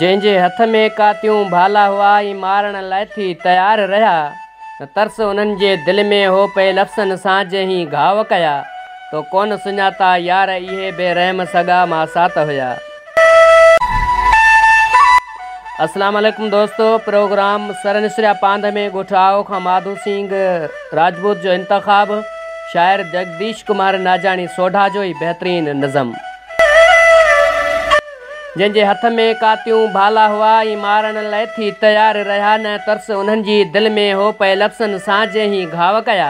जंहिंजे हथ में कातियूं भाला हुआ ई मारण लाइ थी तयार रहिया। त तरस उन्हनि जे दिलि में हो पे लफ़्ज़नि सां जंहिं घाव कया। तो कोन सुञाता यार इहे बेरहम सॻा मासात हुया। अस्सलाम वालेकुम दोस्तों, प्रोग्राम सरनिसरिया पांध में ॻोठाओ खां माधू सिंह राजपूत जो इंतखाब, शायर जगदीश कुमार नाजाणी सोढा जो ही बेहतरीन नज़म। जंहिंजे हथ में कातियूं भाला हुआ ई मारण लाइ थी तयार रहिया। न तरस उन्हनि जी दिलि में हो पे लफ़्ज़नि सां जंहिं घाव कया।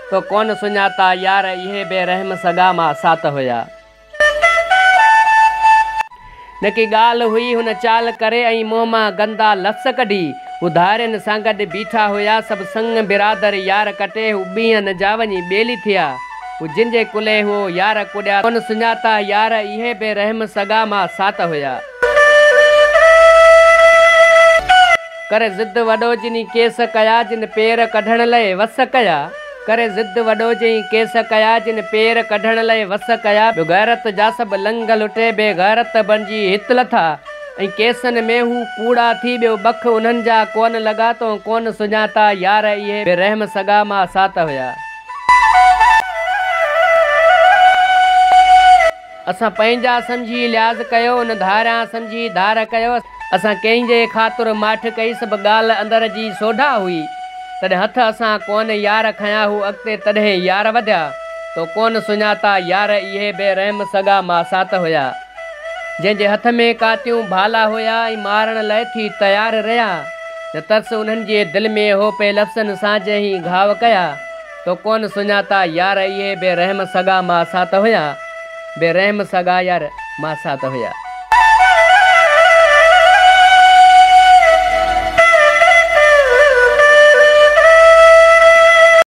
तो कोन सुञाता यार इहे बेरहम सॻा मासात हुया। न की ॻाल्हि हुई हुन चाल करे ऐं मुंहं मां गंदा लफ़्ज़ कढी। उधारियुनि सां गॾु बीठा हुया सभु संग बिरादर यार कटे। हू ॿीहनि जा वञी ॿेली थिया, हू जिंजे कुले हो यार कुॾिया। कोन सुञाता यार इहे बेरहम सॻा मासात हुया। करे ज़िद वॾो जिनी केस कया, जिन पेर कढण लाइ वस कया। करे ज़िद वॾो जंहिं केस कया, जिन पेर कढण लाइ वस कया। बेग़ैरत जा सभु लंग लुटे बेग़ैरत बणिजी हित लथा। ऐं केसनि में हू कूड़ा थी ॿियो बख उन्हनि जा कोन लॻा। तो कोन सुञाता यार इहे बेरहम सॻा मासात हुया। असां पंहिंजा सम्झी लिहाज़ कयो, उन धारियां सम्झी धार कयो। असां कंहिंजे ख़ातिर माठ कई, सभु ॻाल्हि अंदर जी सोढा हुई। तॾहिं हथ असां कोन यार खयां, हू अॻिते तॾहिं यार वधिया। तो कोन सुञाता यार इहे बेरहम सॻा मासात हुया। जंहिंजे हथ में कातियूं भाला हुया ऐं मारण लाइ थी तयार रहिया। न तरस उन्हनि जे दिलि में हो पे लफ़्ज़नि सां जंहिं घाव कया। तो कोन सुञाता यार इहे बेरहम सॻा मासात हुया। बेरहम सॻा यार मासात हुया।